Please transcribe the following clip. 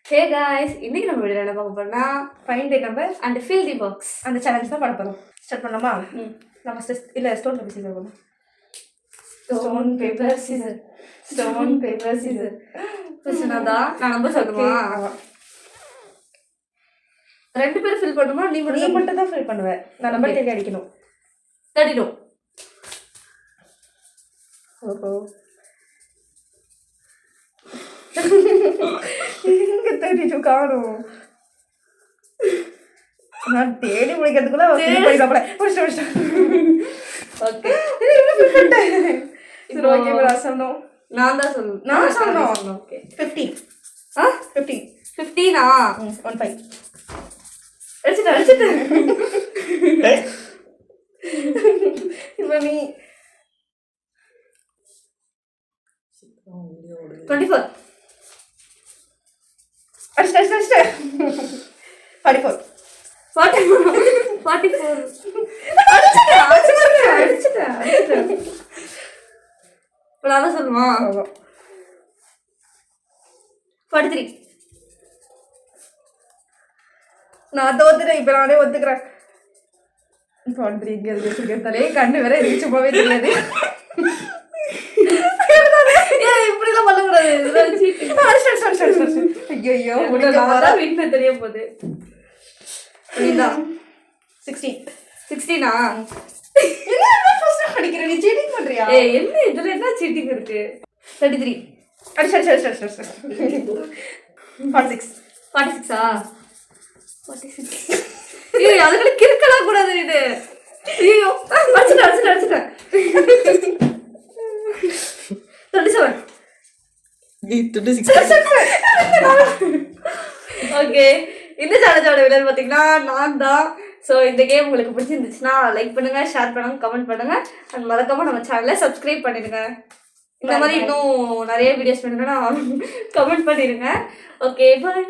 Hey guys, இன்னைக்கு நம்ம வீடியோவில் என்ன பார்க்க போறோம்னா find the number and fill the box அந்த சேலஞ்ச் தான் பண்ண போகிறோம். ஸ்டார்ட் பண்ணலாமா? நம்ம இல்லை ஸ்டோன் பேப்பர் சீசர் போகணும். Stone paper scissor stone paper scissor பிரச்சனைதா. நான் நம்பர் சொல்லணுமா? ரெண்டு பேரும் ஃபில் பண்ணுமா? நீ மட்டும் தான் ஃபில் பண்ணுவேன். நான் நம்பர் தேடி அடிக்கணும். தேடிடும். ஓஹோ எங்க தேடிட்டு காணும். நான் தேடி முடிக்கிறதுக்குள்ள ஓகே சரி ஓகே சொன்னோம். நான் தான் சொல்லணும். நான் சொன்னோம். ஓகே 15 15 15 அடிச்சுட்டேன் இப்போ நீ 24 அடிச்சிட்ட 44 அடிச்சுட்டேன். நான் தான் சொல்லுமா? 43 நான் தோத்துறேன். இப்ப நானே ஒத்துக்கிறேன். 43 இங்க வச்சுக்கிறதாலே கண்ணு வேற எனக்கு சும்மாவே தெரியாது. இப்படிலாம் பண்ணக்கூடாது. ஐயோ தெரிய போகுது. 16 படிக்கிறேன். நீ சீட்டிங் பண்றியா? என்ன இதுல என்ன சீட்டிங் இருக்கு? 33 அடிச்சு 46 ஐயோ அதுக்குள்ள கிறுக்கலாம் கூடாது. இது ஐயோ அடிச்சுட்டேன் 27 ஓகே. இந்த சேலஞ்சோட விளையாடு பார்த்தீங்கன்னா நான் தான். ஸோ இந்த கேம் உங்களுக்கு பிடிச்சிருந்துச்சுன்னா லைக் பண்ணுங்க, ஷேர் பண்ணுங்க, கமெண்ட் பண்ணுங்க. அண்ட் மறக்காம நம்ம சேனலை சப்ஸ்கிரைப் பண்ணிடுங்க. இந்த மாதிரி இன்னும் நிறைய வீடியோஸ் வேணும்னா கமெண்ட் பண்ணிடுங்க. Okay bye.